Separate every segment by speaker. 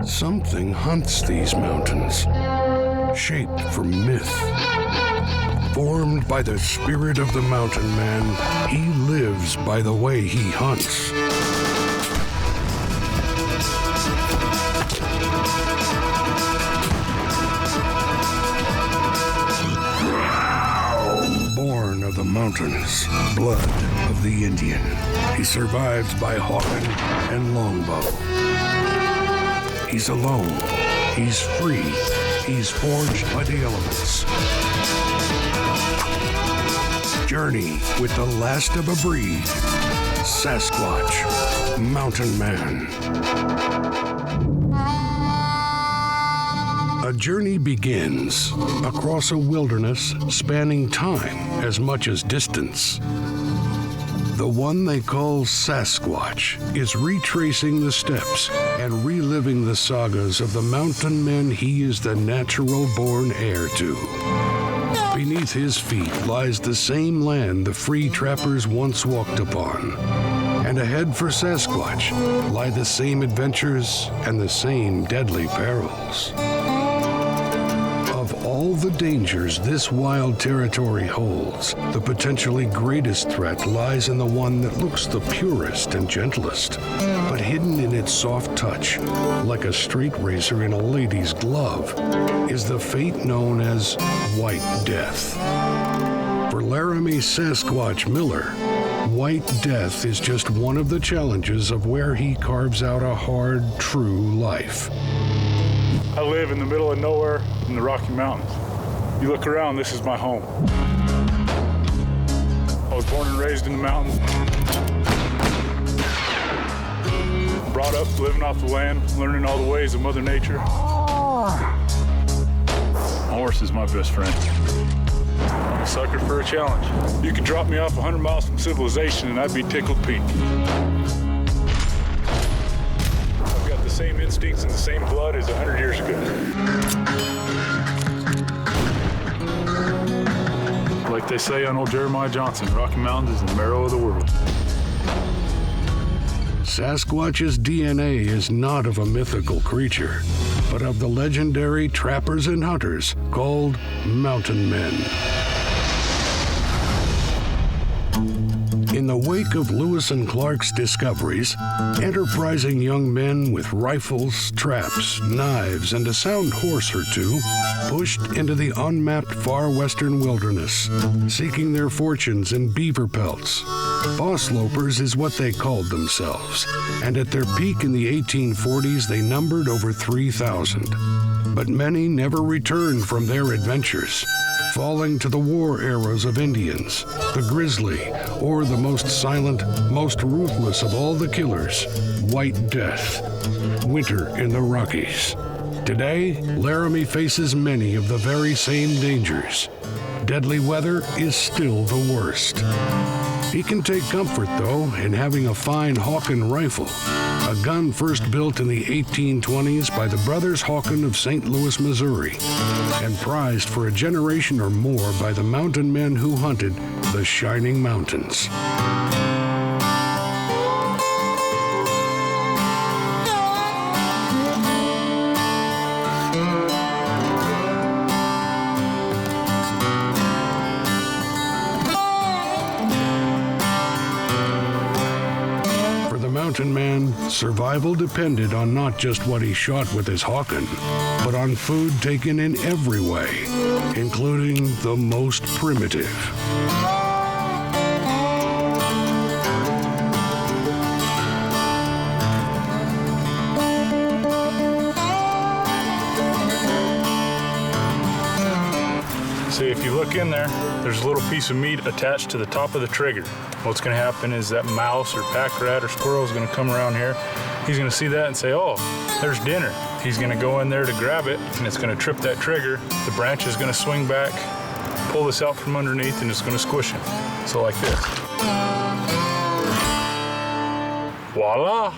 Speaker 1: Something hunts these mountains, shaped from myth. Formed by the spirit of the mountain man, he lives by the way he hunts. Born of the mountains, blood of the Indian, he survives by hawking and longbow. He's alone, he's free, he's forged by the elements. Journey with the last of a breed, Sasquatch, Mountain Man. A journey begins across a wilderness spanning time as much as distance. The one they call Sasquatch is retracing the steps and reliving the sagas of the mountain men he is the natural-born heir to. Beneath his feet lies the same land the free trappers once walked upon. And ahead for Sasquatch lie the same adventures and the same deadly perils. Of all the dangers this wild territory holds, the potentially greatest threat lies in the one that looks the purest and gentlest, but hidden in its soft touch, like a straight razor in a lady's glove, is the fate known as White Death. For Laramy Sasquatch Miller, White Death is just one of the challenges of where he carves out a hard, true life.
Speaker 2: I live in the middle of nowhere in the Rocky Mountains. You look around, this is my home. I was born and raised in the mountains. Brought up living off the land, learning all the ways of Mother Nature. My horse is my best friend. I'm a sucker for a challenge. You could drop me off 100 miles from civilization and I'd be tickled pink. I've got the same instincts and the same blood as 100 years ago. Like they say on old Jeremiah Johnson, Rocky Mountains is the marrow of the world.
Speaker 1: Sasquatch's DNA is not of a mythical creature, but of the legendary trappers and hunters called mountain men. In the wake of Lewis and Clark's discoveries, enterprising young men with rifles, traps, knives, and a sound horse or two pushed into the unmapped far western wilderness, seeking their fortunes in beaver pelts. Boss lopers is what they called themselves, and at their peak in the 1840s they numbered over 3,000. But many never returned from their adventures, falling to the war arrows of Indians, the grizzly, or the most silent, most ruthless of all the killers, White Death, winter in the Rockies. Today, Laramy faces many of the very same dangers. Deadly weather is still the worst. He can take comfort, though, in having a fine Hawken rifle, a gun first built in the 1820s by the brothers Hawken of St. Louis, Missouri, and prized for a generation or more by the mountain men who hunted the Shining Mountains. Mountain man, survival depended on not just what he shot with his Hawken, but on food taken in every way, including the most primitive.
Speaker 2: See, if you look in there, there's a little piece of meat attached to the top of the trigger. What's going to happen is that mouse or pack rat or squirrel is going to come around here. He's going to see that and say, oh, there's dinner. He's going to go in there to grab it, and it's going to trip that trigger. The branch is going to swing back, pull this out from underneath, and it's going to squish him. So like this. Voila!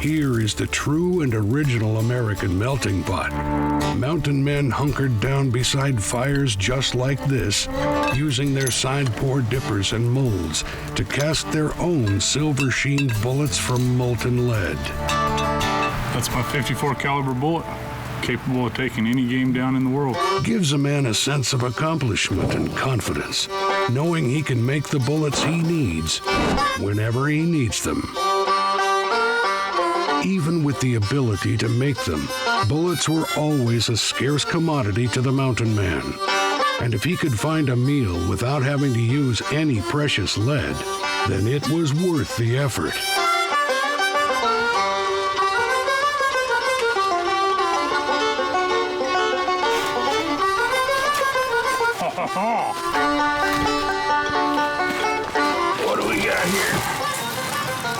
Speaker 1: He here is the true and original American melting pot. Mountain men hunkered down beside fires just like this, using their side pour dippers and molds to cast their own silver-sheened bullets from molten lead.
Speaker 2: That's my 54 caliber bullet, capable of taking any game down in the world.
Speaker 1: Gives a man a sense of accomplishment and confidence, knowing he can make the bullets he needs whenever he needs them. Even with the ability to make them, bullets were always a scarce commodity to the mountain man. And if he could find a meal without having to use any precious lead, then it was worth the effort.
Speaker 2: What do we got here?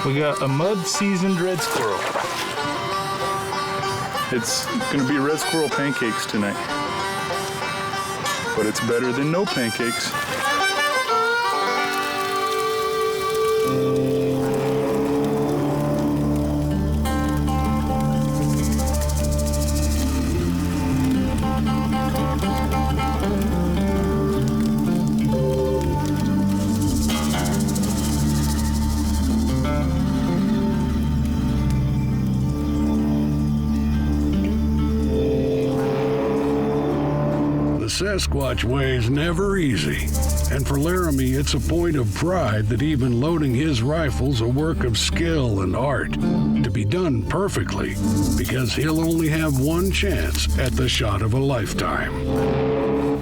Speaker 2: We got a mud-seasoned red squirrel. It's gonna be red squirrel pancakes tonight. But it's better than no pancakes.
Speaker 1: Sasquatch way is never easy, and for Laramy it's a point of pride that even loading his rifle's a work of skill and art, to be done perfectly, because he'll only have one chance at the shot of a lifetime.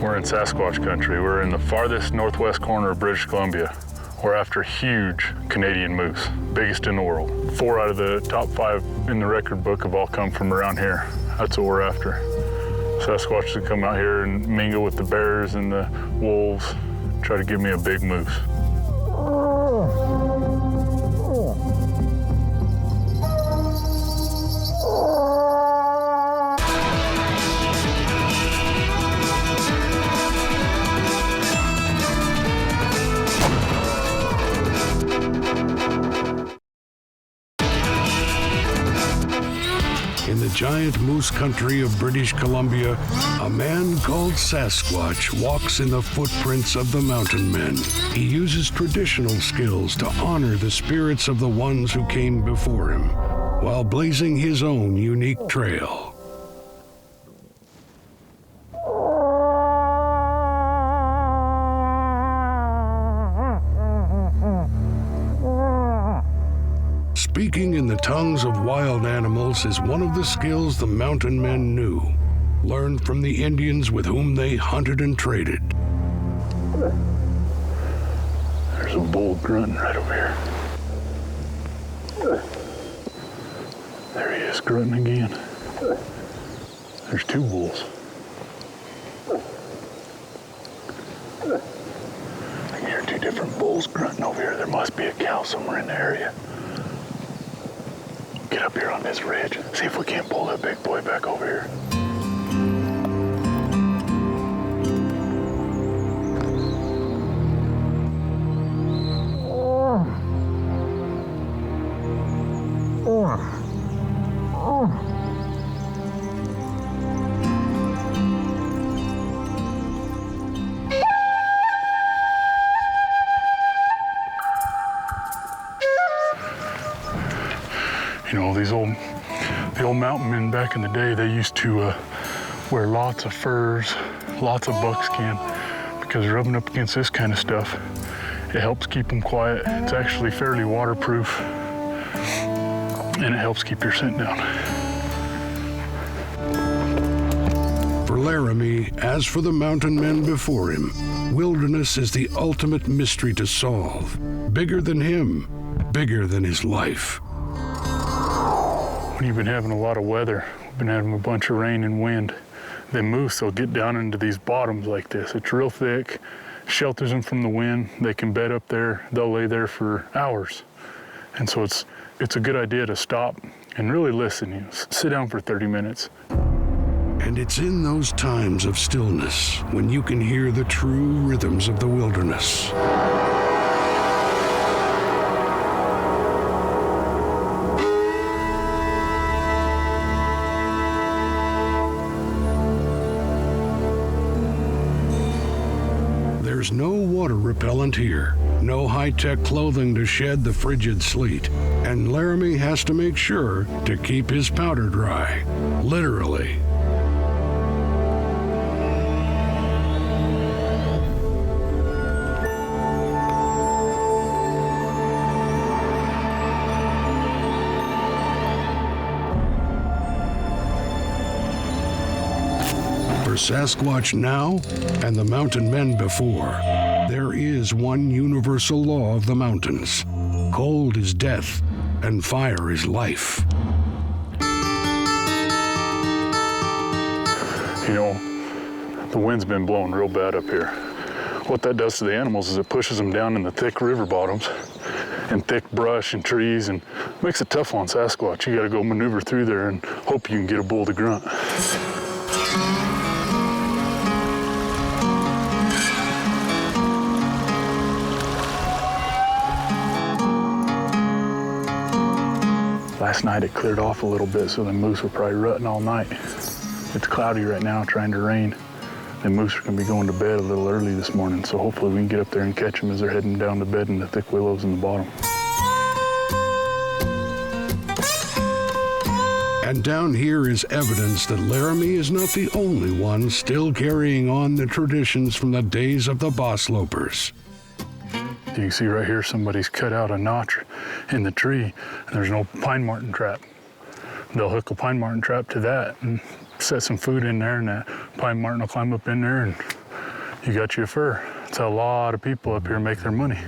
Speaker 2: We're in Sasquatch country. We're in the farthest northwest corner of British Columbia. We're after huge Canadian moose, biggest in the world. 4 out of the top 5 in the record book have all come from around here. That's what we're after. Sasquatch to come out here and mingle with the bears and the wolves, try to give me a big moose.
Speaker 1: In the giant moose country of British Columbia, a man called Sasquatch walks in the footprints of the mountain men. He uses traditional skills to honor the spirits of the ones who came before him, while blazing his own unique trail. Speaking in the tongues of wild animals is one of the skills the mountain men knew, learned from the Indians with whom they hunted and traded.
Speaker 2: There's a bull grunting right over here. There he is, grunting again. There's 2 bulls. I can hear 2 different bulls grunting over here. There must be a cow somewhere in the area. Get up here on this ridge, see if we can't pull that big boy back over here. You know, the old mountain men back in the day, they used to wear lots of furs, lots of buckskin, because rubbing up against this kind of stuff, it helps keep them quiet. It's actually fairly waterproof, and it helps keep your scent down.
Speaker 1: For Laramy, as for the mountain men before him, wilderness is the ultimate mystery to solve. Bigger than him, bigger than his life.
Speaker 2: When you've been having a lot of weather, we've been having a bunch of rain and wind, the moose will get down into these bottoms like this. It's real thick, shelters them from the wind. They can bed up there. They'll lay there for hours. And so it's a good idea to stop and really listen. You know, sit down for 30 minutes.
Speaker 1: And it's in those times of stillness when you can hear the true rhythms of the wilderness. There's no water repellent here, no high-tech clothing to shed the frigid sleet, and Laramy has to make sure to keep his powder dry, literally. For Sasquatch now and the mountain men before, there is one universal law of the mountains. Cold is death, and fire is life.
Speaker 2: You know, the wind's been blowing real bad up here. What that does to the animals is it pushes them down in the thick river bottoms and thick brush and trees, and makes it tough on Sasquatch. You gotta go maneuver through there and hope you can get a bull to grunt. Last night it cleared off a little bit, so the moose were probably rutting all night. It's cloudy right now, trying to rain. The moose are gonna be going to bed a little early this morning, so hopefully we can get up there and catch them as they're heading down to bed in the thick willows in the bottom.
Speaker 1: And down here is evidence that Laramy is not the only one still carrying on the traditions from the days of the boss lopers.
Speaker 2: You can see right here somebody's cut out a notch in the tree, and there's no pine marten trap. They'll hook a pine marten trap to that and set some food in there, and that pine marten will climb up in there, and you got your fur. That's how a lot of people up here make their money,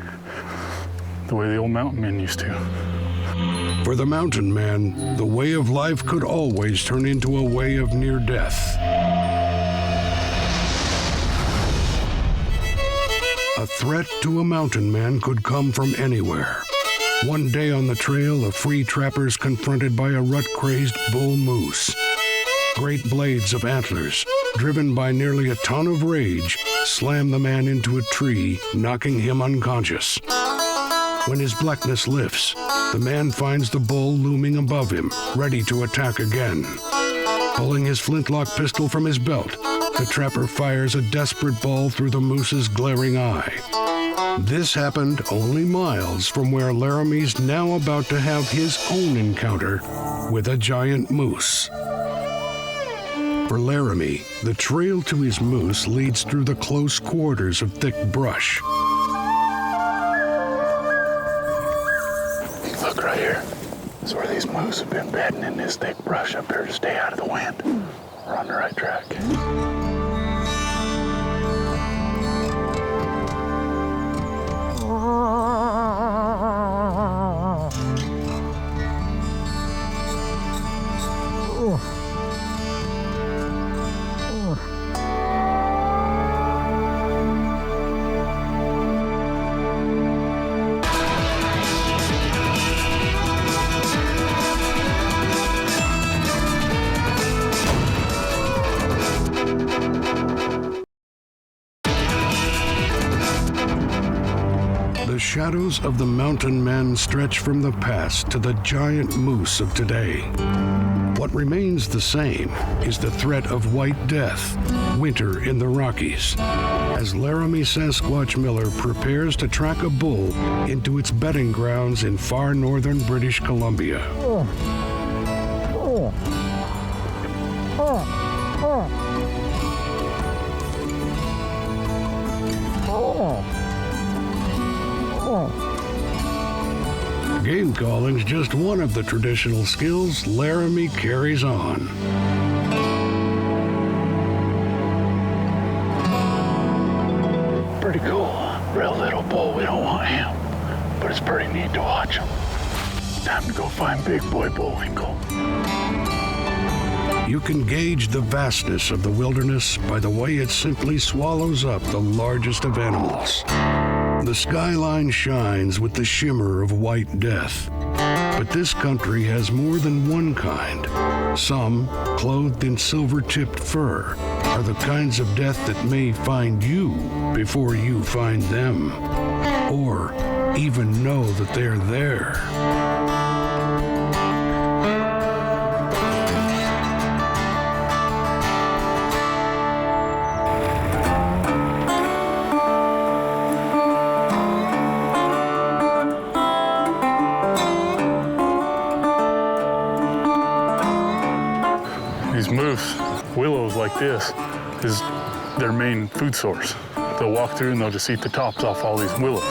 Speaker 2: the way the old mountain men used to.
Speaker 1: For the mountain man, the way of life could always turn into a way of near death. A threat to a mountain man could come from anywhere. One day on the trail, a free trapper's confronted by a rut-crazed bull moose. Great blades of antlers, driven by nearly a ton of rage, slam the man into a tree, knocking him unconscious. When his blackness lifts, the man finds the bull looming above him, ready to attack again. Pulling his flintlock pistol from his belt, the trapper fires a desperate ball through the moose's glaring eye. This happened only miles from where Laramy's now about to have his own encounter with a giant moose. For Laramy, the trail to his moose leads through the close quarters of thick brush.
Speaker 2: Look right here. That's where these moose have been bedding in this thick brush up here to stay out of the wind. We're on the right track.
Speaker 1: The shadows of the mountain men stretch from the past to the giant moose of today. What remains the same is the threat of white death, winter in the Rockies, as Laramy Sasquatch Miller prepares to track a bull into its bedding grounds in far northern British Columbia. Game calling's just one of the traditional skills Laramy carries on.
Speaker 2: Pretty cool. Real little bull, we don't want him. But it's pretty neat to watch him. Time to go find Big Boy Bullwinkle.
Speaker 1: You can gauge the vastness of the wilderness by the way it simply swallows up the largest of animals. The skyline shines with the shimmer of white death. But this country has more than one kind. Some, clothed in silver-tipped fur, are the kinds of death that may find you before you find them, or even know that they're there.
Speaker 2: These moose, willows like this, is their main food source. They'll walk through and they'll just eat the tops off all these willows.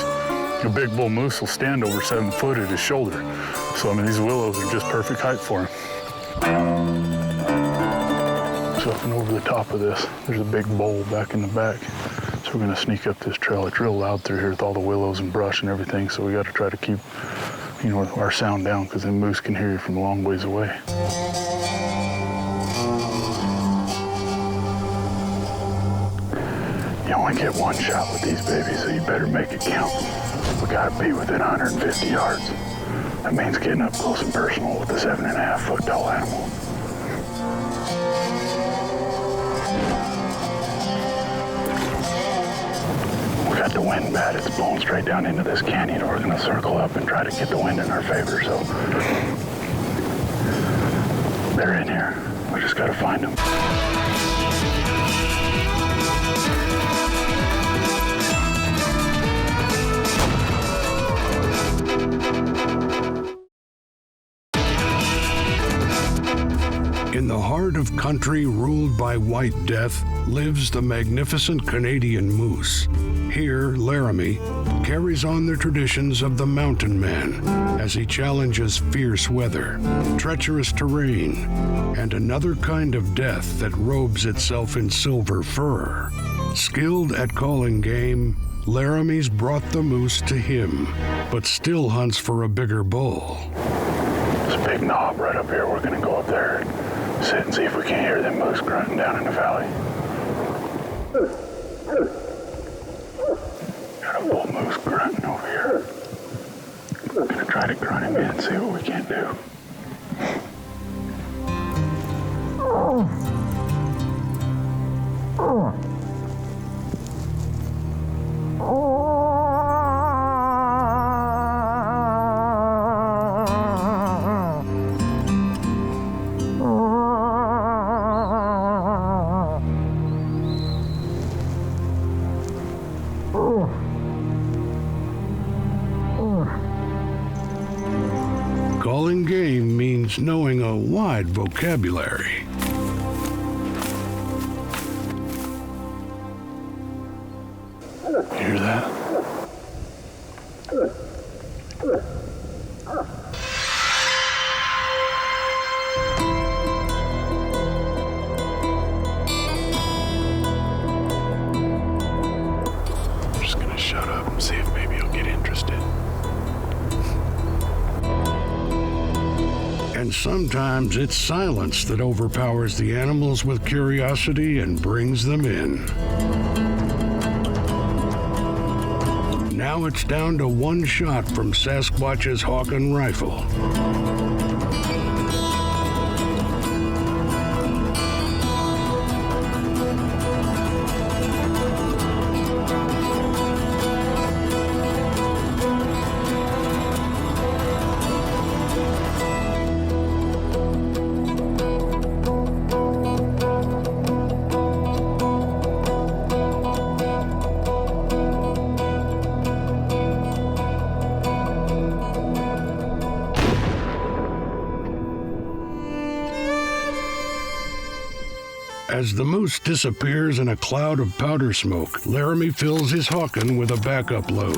Speaker 2: A big bull moose will stand over 7 foot at his shoulder. So, I mean, these willows are just perfect height for him. So up and over the top of this, there's a big bowl back in the back. So we're gonna sneak up this trail. It's real loud through here with all the willows and brush and everything. So we gotta try to keep, you know, our sound down because the moose can hear you from a long ways away. You only get one shot with these babies, so you better make it count. We gotta be within 150 yards. That means getting up close and personal with a 7.5 foot tall animal. We got the wind bad. It's blowing straight down into this canyon. We're gonna circle up and try to get the wind in our favor, so. They're in here. We just gotta find them.
Speaker 1: In the heart of country ruled by White Death lives the magnificent Canadian moose. Here, Laramy carries on the traditions of the mountain man as he challenges fierce weather, treacherous terrain, and another kind of death that robes itself in silver fur. Skilled at calling game, Laramy's brought the moose to him, but still hunts for a bigger bull.
Speaker 2: There's a big knob right up here. We're gonna go up there and sit and see if we can hear them moose grunting down in the valley. Got a bull moose grunting over here. We're gonna try to grunt him in and see what we can do.
Speaker 1: Calling game means knowing a wide vocabulary.
Speaker 2: Hear that? I'm just gonna shut up and see if maybe he'll get interested.
Speaker 1: And sometimes it's silence that overpowers the animals with curiosity and brings them in. Now it's down to one shot from Sasquatch's Hawken rifle. As the moose disappears in a cloud of powder smoke, Laramy fills his Hawken with a backup load.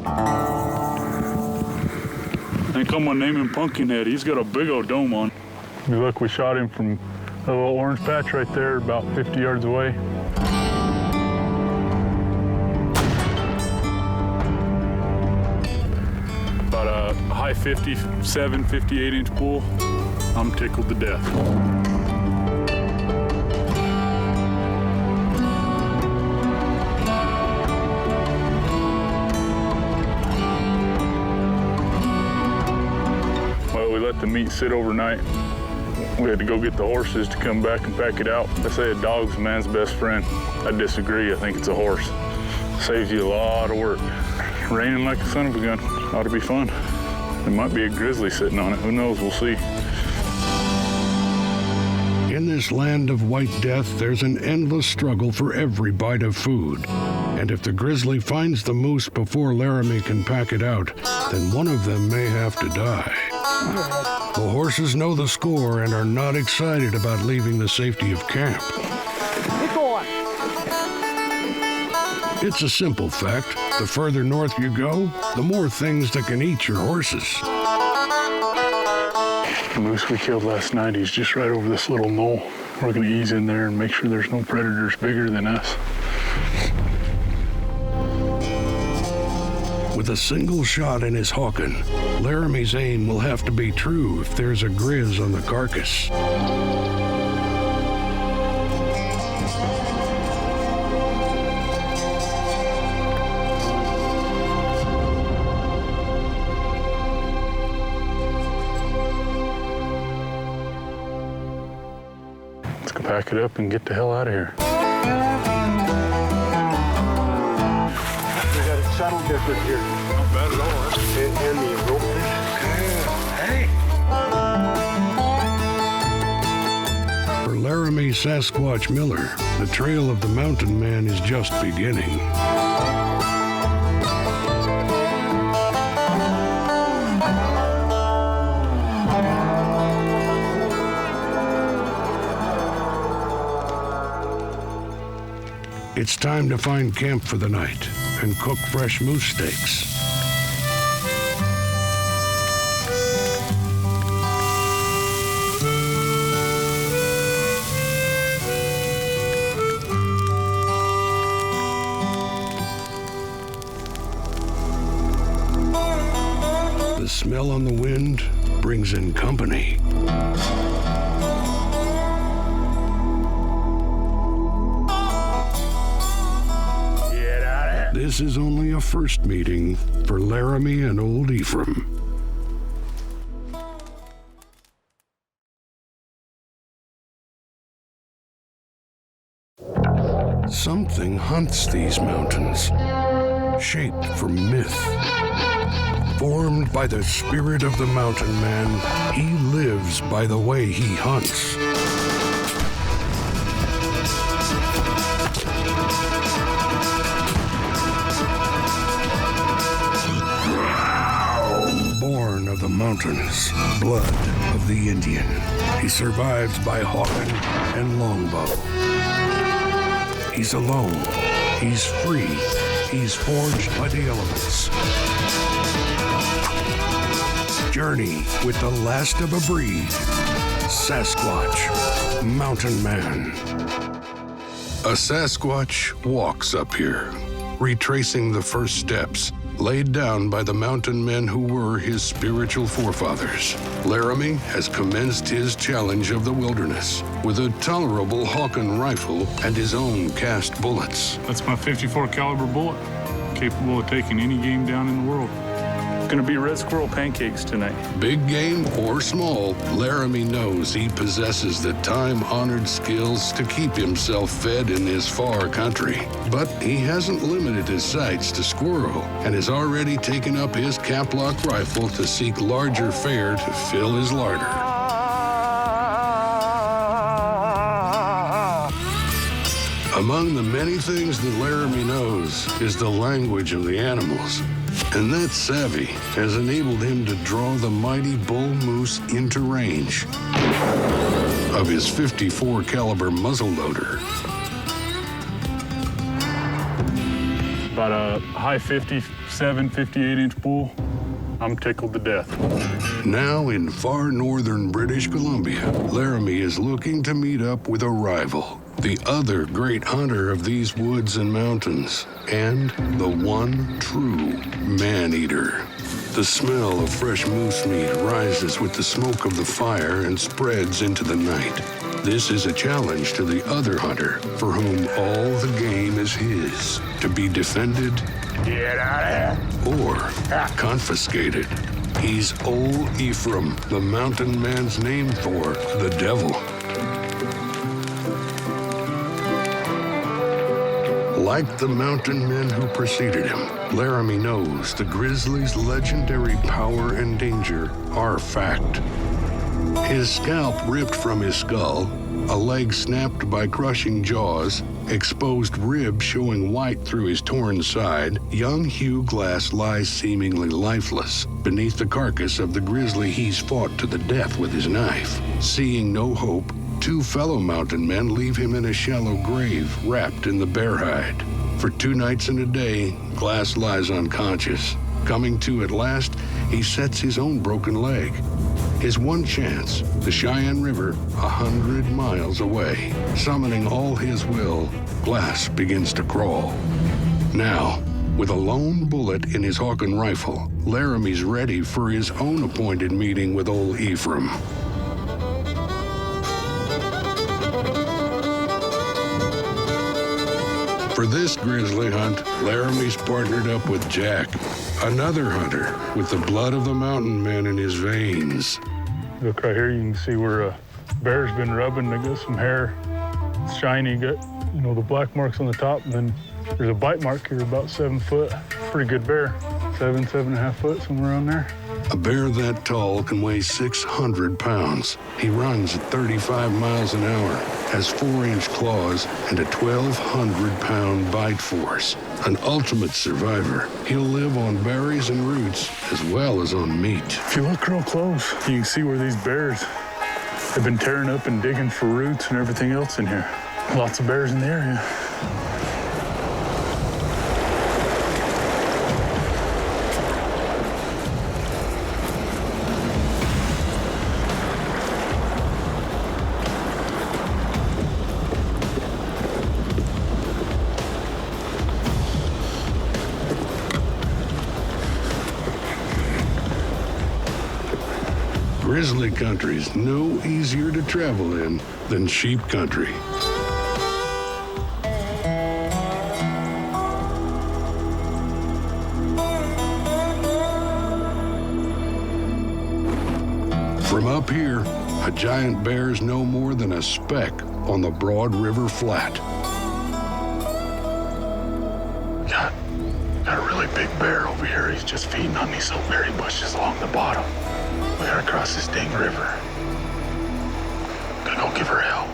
Speaker 2: I think I'm gonna name him Pumpkinhead. He's got a big old dome on. Look, we shot him from a little orange patch right there, about 50 yards away. About a high 57, 58 inch bull. I'm tickled to death. Well, we let the meat sit overnight. We had to go get the horses to come back and pack it out. They say a dog's a man's best friend. I disagree. I think it's a horse. Saves you a lot of work. Raining like a son of a gun. Ought to be fun. There might be a grizzly sitting on it. Who knows? We'll see.
Speaker 1: In this land of White Death, there's an endless struggle for every bite of food. And if the grizzly finds the moose before Laramy can pack it out, then one of them may have to die. The horses know the score and are not excited about leaving the safety of camp.
Speaker 3: Keep going.
Speaker 1: It's a simple fact. The further north you go, the more things that can eat your horses.
Speaker 2: The moose we killed last night, he's just right over this little knoll. We're going to ease in there and make sure there's no predators bigger than us.
Speaker 1: With a single shot in his Hawken, Laramy's aim will have to be true if there's a grizz on the carcass.
Speaker 2: Let's go pack it up and get the hell out of here.
Speaker 3: We got a shuttle different here.
Speaker 2: Not bad at all.
Speaker 3: And the rope. Hey.
Speaker 1: For Laramy Sasquatch Miller, the trail of the mountain man is just beginning. It's time to find camp for the night and cook fresh moose steaks. The smell on the wind brings in company. This is only a first meeting for Laramy and old Ephraim. Something hunts these mountains, shaped from myth. Formed by the spirit of the mountain man, he lives by the way he hunts. Born of the mountains, blood of the Indian, he survives by Hawken and longbow. He's alone, he's free, he's forged by the elements. Journey with the last of a breed, Sasquatch, mountain man. A Sasquatch walks up here, retracing the first steps laid down by the mountain men who were his spiritual forefathers. Laramy has commenced his challenge of the wilderness with a tolerable Hawken rifle and his own cast bullets.
Speaker 2: That's my 54 caliber bullet, capable of taking any game down in the world. Gonna be red squirrel pancakes tonight.
Speaker 1: Big game or small, Laramy knows he possesses the time-honored skills to keep himself fed in this far country. But he hasn't limited his sights to squirrel and has already taken up his cap-lock rifle to seek larger fare to fill his larder. Among the many things that Laramy knows is the language of the animals. And that savvy has enabled him to draw the mighty bull moose into range of his 54 caliber muzzleloader.
Speaker 2: About a high 57, 58-inch bull. I'm tickled to death.
Speaker 1: Now in far northern British Columbia, Laramy is looking to meet up with a rival, the other great hunter of these woods and mountains, and the one true man-eater. The smell of fresh moose meat rises with the smoke of the fire and spreads into the night. This is a challenge to the other hunter, for whom all the game is his, to be defended
Speaker 3: Get out of here.
Speaker 1: or confiscated. He's old Ephraim, the mountain man's name for the devil. Like the mountain men who preceded him, Laramy knows the grizzly's legendary power and danger are fact. His scalp ripped from his skull, a leg snapped by crushing jaws, exposed ribs showing white through his torn side, young Hugh Glass lies seemingly lifeless beneath the carcass of the grizzly he's fought to the death with his knife. Seeing no hope, two fellow mountain men leave him in a shallow grave wrapped in the bear hide. For 2 nights and a day, Glass lies unconscious. Coming to at last, he sets his own broken leg. His one chance, the Cheyenne River, 100 miles away. Summoning all his will, Glass begins to crawl. Now, with a lone bullet in his Hawken rifle, Laramy's ready for his own appointed meeting with old Ephraim. For this grizzly hunt, Laramy's partnered up with Jack, another hunter with the blood of the mountain men in his veins.
Speaker 2: Look right here, you can see where a bear's been rubbing. They got some hair. It's shiny, got, the black marks on the top, and then there's a bite mark here about 7 foot. Pretty good bear. 7.5 foot, somewhere around there.
Speaker 1: A bear that tall can weigh 600 pounds. He runs at 35 miles an hour, has 4-inch claws, and a 1,200-pound bite force. An ultimate survivor. He'll live on berries and roots as well as on meat.
Speaker 2: If you look real close, you can see where these bears have been tearing up and digging for roots and everything else in here. Lots of bears in the area.
Speaker 1: Grizzly country's no easier to travel in than sheep country. From up here, a giant bear's no more than a speck on the Broad River flat.
Speaker 4: Got a really big bear over here. He's just feeding on these old berry bushes along the bottom. We gotta cross this dang river. Gonna go give her hell.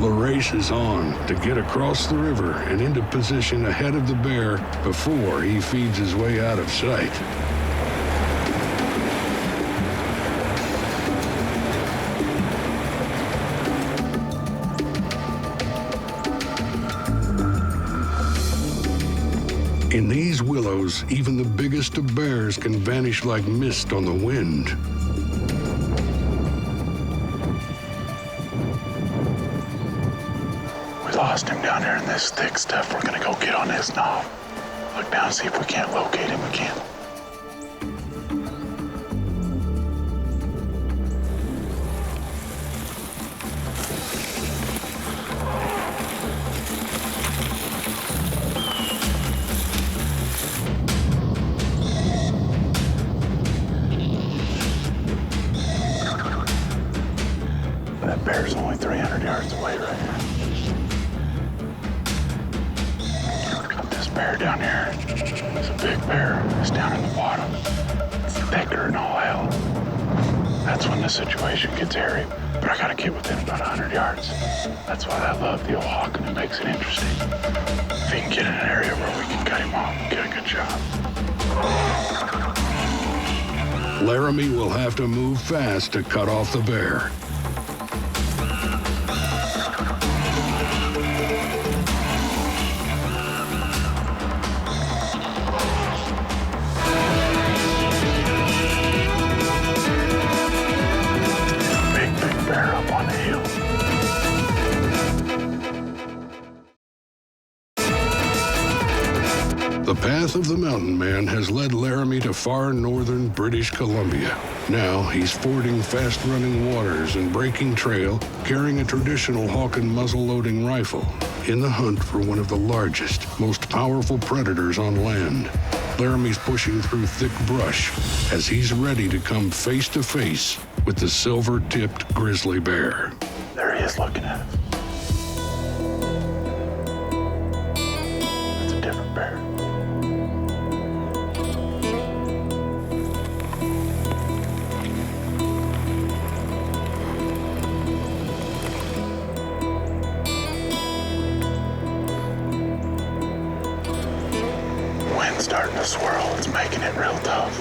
Speaker 1: The race is on to get across the river and into position ahead of the bear before he feeds his way out of sight. In these willows, even the biggest of bears can vanish like mist on the wind.
Speaker 4: We lost him down here in this thick stuff. We're gonna go get on this knob. Look down, see if we can't locate him again. That bear's only 300 yards away right here. Got this bear down here. It's a big bear. It's down in the bottom. It's thicker than all hell. That's when the situation gets hairy. But I gotta get within about 100 yards. That's why I love the old hawk, and it makes it interesting. If we can get in an area where we can cut him off and get a good shot.
Speaker 1: Laramy will have to move fast to cut off the bear.
Speaker 4: Big bear up on the hill.
Speaker 1: The path of the mountain man has led Laramy to far northern British Columbia. Now he's fording fast-running waters and breaking trail, carrying a traditional Hawken muzzle-loading rifle, in the hunt for one of the largest, most powerful predators on land. Laramy's pushing through thick brush as he's ready to come face to face with the silver-tipped grizzly bear.
Speaker 4: There he is looking at us. It's a different bear. swirl. It's making it real tough.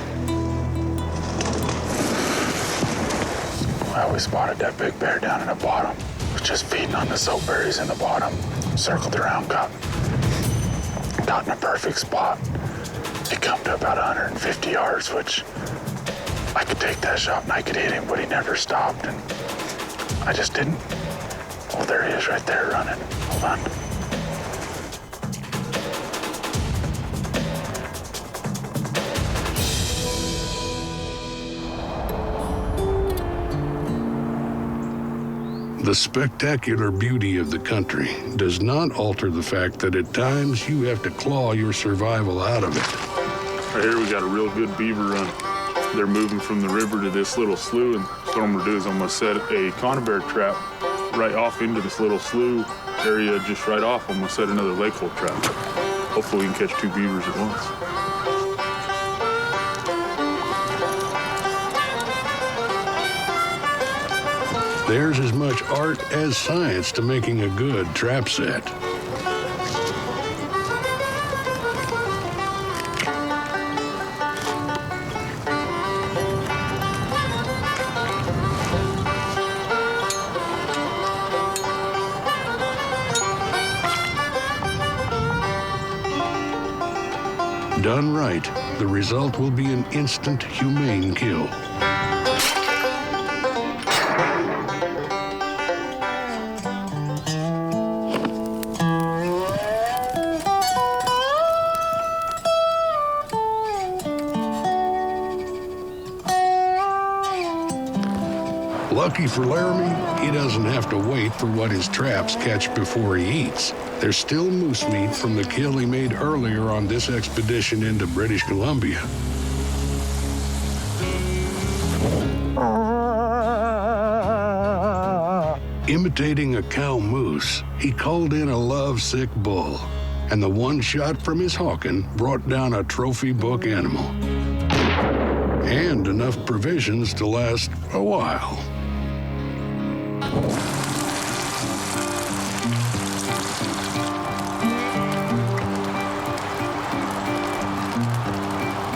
Speaker 4: We spotted that big bear down in the bottom. Was just feeding on the soapberries in the bottom. Circled around, got in a perfect spot. He come to about 150 yards, which I could take that shot and I could hit him, but he never stopped, and I just didn't. Oh, there he is right there running. Hold on.
Speaker 1: The spectacular beauty of the country does not alter the fact that at times you have to claw your survival out of it.
Speaker 2: Right here we got a real good beaver run. They're moving from the river to this little slough, and what I'm gonna do is I'm gonna set a conibear trap right off into this little slough area just right off. I'm gonna set another lake hole trap. Hopefully we can catch 2 beavers at once.
Speaker 1: There's as much art as science to making a good trap set. Done right, the result will be an instant, humane kill. Lucky for Laramy, he doesn't have to wait for what his traps catch before he eats. There's still moose meat from the kill he made earlier on this expedition into British Columbia. Imitating a cow moose, he called in a lovesick bull, and the one shot from his hawken brought down a trophy book animal. And enough provisions to last a while.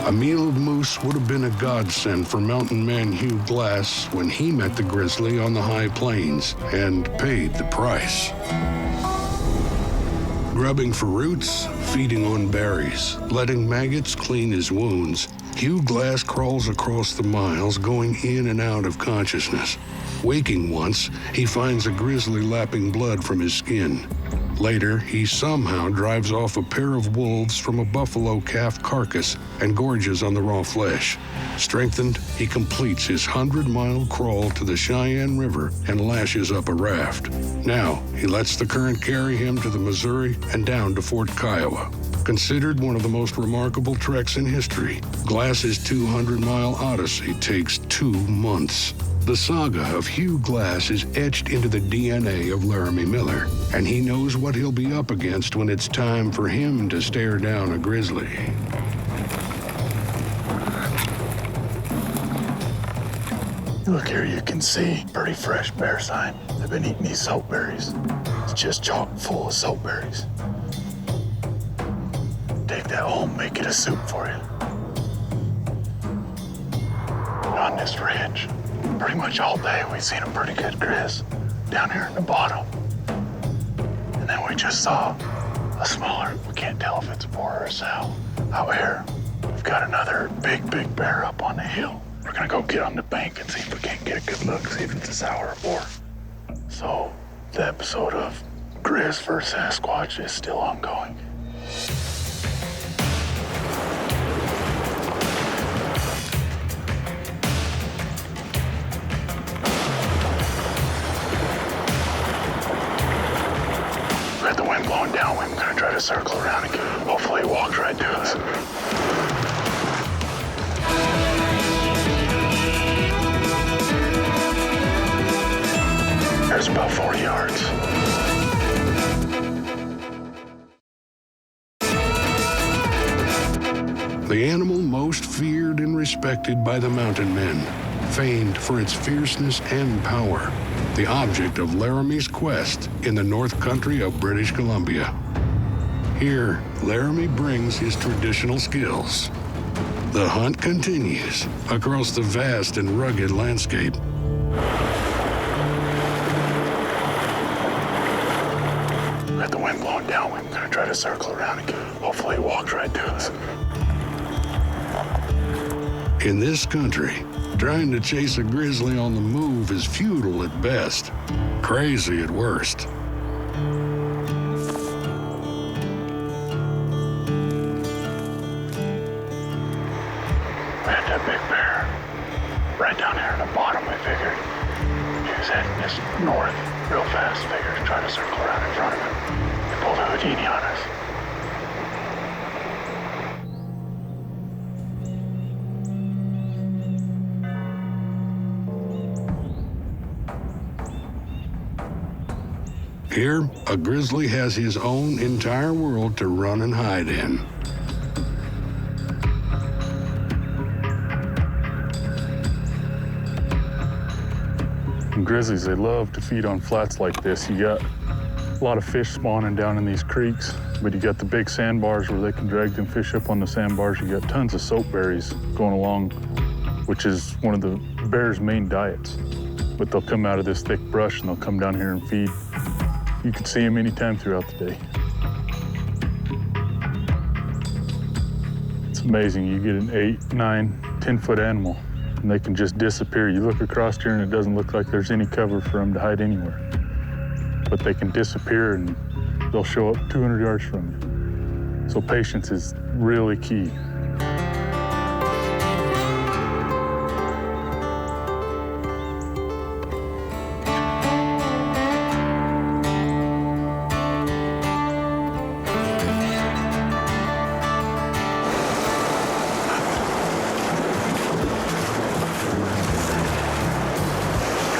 Speaker 1: A meal of moose would have been a godsend for mountain man Hugh Glass when he met the grizzly on the high plains and paid the price. Grubbing for roots, feeding on berries, letting maggots clean his wounds, Hugh Glass crawls across the miles, going in and out of consciousness. Waking once, he finds a grizzly lapping blood from his skin. Later, he somehow drives off a pair of wolves from a buffalo calf carcass and gorges on the raw flesh. Strengthened, he completes his 100-mile crawl to the Cheyenne River and lashes up a raft. Now, he lets the current carry him to the Missouri and down to Fort Kiowa. Considered one of the most remarkable treks in history, Glass's 200-mile odyssey takes 2 months. The saga of Hugh Glass is etched into the DNA of Laramy Miller, and he knows what he'll be up against when it's time for him to stare down a grizzly.
Speaker 4: Look here, you can see pretty fresh bear sign. They've been eating these soapberries. It's just chock full of soapberries. Take that home, make it a soup for you. On this ridge, pretty much all day we've seen a pretty good grizz down here in the bottom. And then we just saw a smaller, we can't tell if it's a boar or a sow. Out here, we've got another big bear up on the hill. We're gonna go get on the bank and see if we can't get a good look, see if it's a sow or a boar. So the episode of Grizz vs. Sasquatch is still ongoing. With the wind blowing down, we're gonna try to circle around and hopefully walk right to us. There's about 40 yards.
Speaker 1: The animal most feared and respected by the mountain men, famed for its fierceness and power, the object of Laramy's quest in the North Country of British Columbia. Here, Laramy brings his traditional skills. The hunt continues across the vast and rugged landscape.
Speaker 4: We got the wind blowing down. We're gonna try to circle around and hopefully he walks right to us.
Speaker 1: In this country, trying to chase a grizzly on the move is futile at best, crazy at worst.
Speaker 4: We had that big bear right down here in the bottom, we figured. He was heading just north real fast, figured to try to circle around in front of him. He pulled a Houdini on us.
Speaker 1: Here, a grizzly has his own entire world to run and hide in.
Speaker 2: And grizzlies, they love to feed on flats like this. You got a lot of fish spawning down in these creeks, but you got the big sandbars where they can drag them fish up on the sandbars. You got tons of soap berries going along, which is one of the bear's main diets. But they'll come out of this thick brush and they'll come down here and feed. You can see them anytime throughout the day. It's amazing. You get an 8, 9, 10-foot animal, and they can just disappear. You look across here, and it doesn't look like there's any cover for them to hide anywhere. But they can disappear, and they'll show up 200 yards from you. So patience is really key.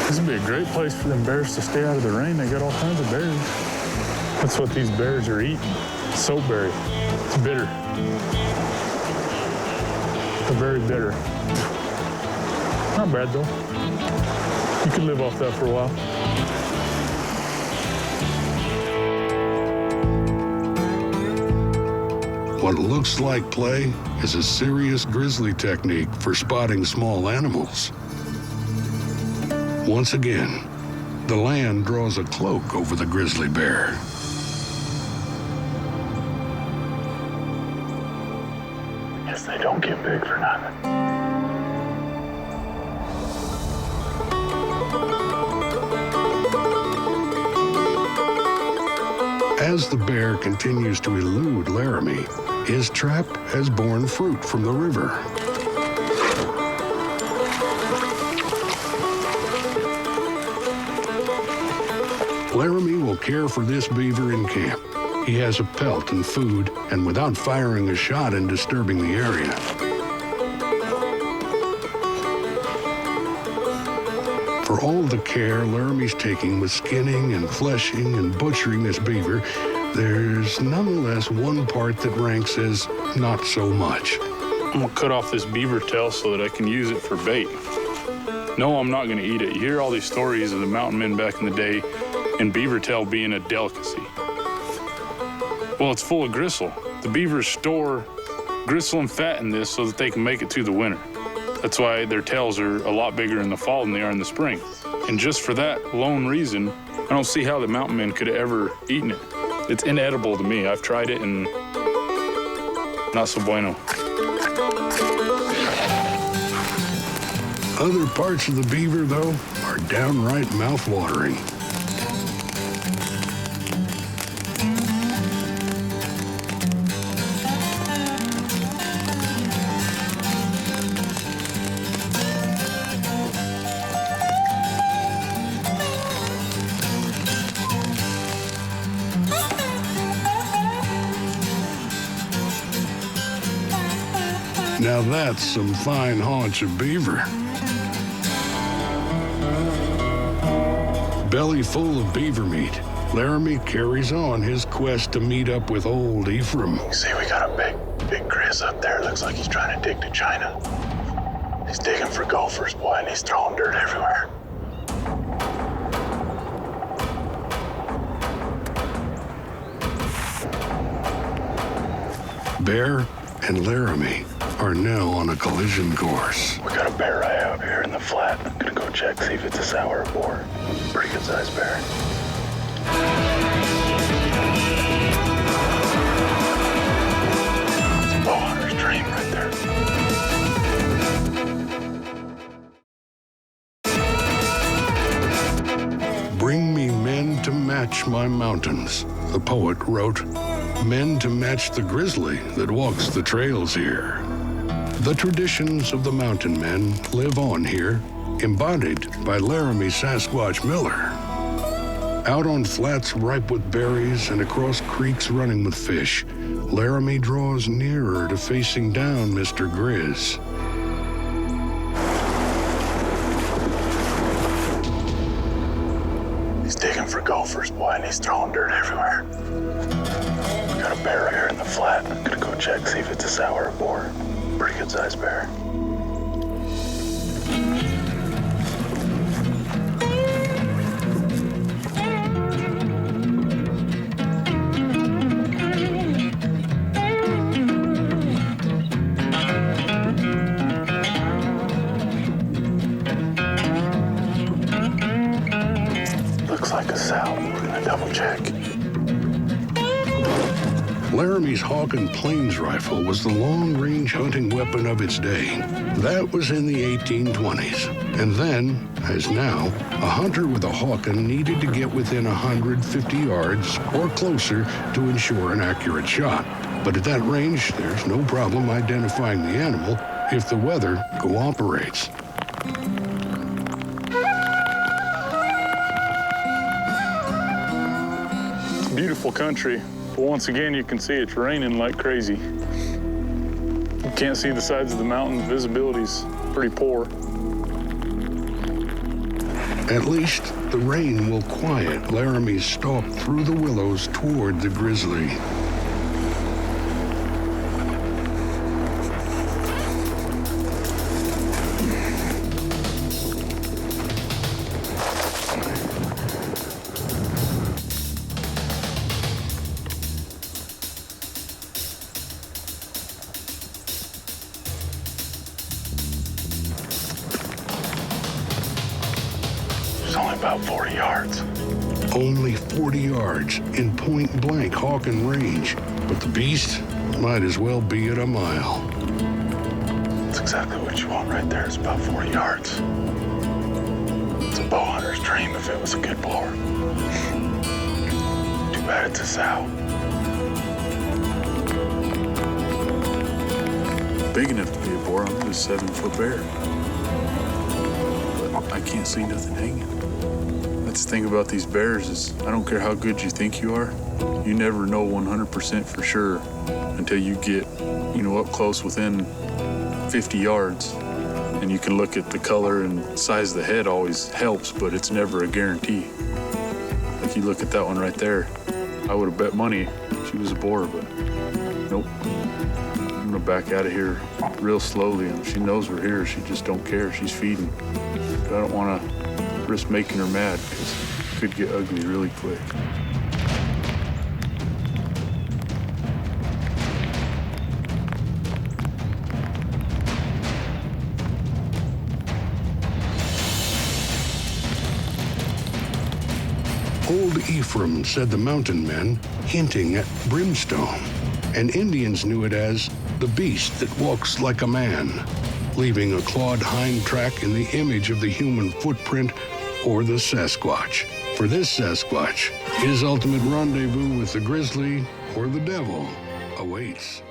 Speaker 2: This would be a great place for them bears to stay out of the rain. They got all kinds of berries. That's what these bears are eating. Soapberry. It's bitter. They're very bitter. Not bad though. You could live off that for a while.
Speaker 1: What looks like play is a serious grizzly technique for spotting small animals. Once again, the land draws a cloak over the grizzly bear.
Speaker 4: Guess they don't get big for nothing.
Speaker 1: As the bear continues to elude Laramy, his trap has borne fruit from the river. Laramy will care for this beaver in camp. He has a pelt and food, and without firing a shot and disturbing the area. For all the care Laramy's taking with skinning and fleshing and butchering this beaver, there's nonetheless one part that ranks as not so much.
Speaker 2: I'm gonna cut off this beaver tail so that I can use it for bait. No, I'm not gonna eat it. You hear all these stories of the mountain men back in the day and beaver tail being a delicacy. Well, it's full of gristle. The beavers store gristle and fat in this so that they can make it through the winter. That's why their tails are a lot bigger in the fall than they are in the spring. And just for that lone reason, I don't see how the mountain men could have ever eaten it. It's inedible to me. I've tried it and not so bueno.
Speaker 1: Other parts of the beaver, though, are downright mouth-watering. Now that's some fine haunch of beaver. Belly full of beaver meat, Laramy carries on his quest to meet up with old Ephraim.
Speaker 4: See, we got a big grizz up there. Looks like he's trying to dig to China. He's digging for gophers, boy, and he's throwing dirt everywhere.
Speaker 1: Bear and Laramy are now on a collision course.
Speaker 4: We got a bear eye out here in the flat. I'm gonna go check, see if it's a sour or boar. Pretty good sized bear. It's a bow hunter's dream right there.
Speaker 1: Bring me men to match my mountains, the poet wrote. Men to match the grizzly that walks the trails here. The traditions of the mountain men live on here, embodied by Laramy Sasquatch Miller. Out on flats ripe with berries and across creeks running with fish, Laramy draws nearer to facing down Mr. Grizz.
Speaker 4: He's digging for gophers, boy, and he's throwing dirt everywhere. We got a bear here in the flat. I'm gonna go check, see if it's a sour or boar. Pretty good sized bear. Looks like a sow. We're gonna double check.
Speaker 1: Laramy's Hawk and Plains rifle was the long-range hunting weapon of its day. That was in the 1820s. And then, as now, a hunter with a Hawken needed to get within 150 yards or closer to ensure an accurate shot. But at that range, there's no problem identifying the animal if the weather cooperates.
Speaker 2: It's a beautiful country. But once again, you can see it's raining like crazy. You can't see the sides of the mountains. Visibility's pretty poor.
Speaker 1: At least the rain will quiet Laramy's stalk through the willows toward the grizzly.
Speaker 4: It's only about 40 yards.
Speaker 1: Only 40 yards in point-blank Hawken range, but the beast might as well be at a mile.
Speaker 4: That's exactly what you want right there. It's about 40 yards. It's a bow hunter's dream if it was a good blower. Too bad it's a sow.
Speaker 5: Big enough to be a boar. I'm just a 7-foot bear. But I can't see nothing hanging. That's the thing about these bears is I don't care how good you think you are, you never know 100% for sure until you get, up close within 50 yards. And you can look at the color and size of the head always helps, but it's never a guarantee. Like you look at that one right there, I would have bet money she was a boar, but nope. I'm gonna back out of here real slowly, and she knows we're here. She just don't care. She's feeding. But I don't want to risk making her mad because it could get ugly really quick.
Speaker 1: Old Ephraim said the mountain men, hinting at brimstone, and Indians knew it as the beast that walks like a man, leaving a clawed hind track in the image of the human footprint or the Sasquatch. For this Sasquatch, his ultimate rendezvous with the grizzly or the devil awaits.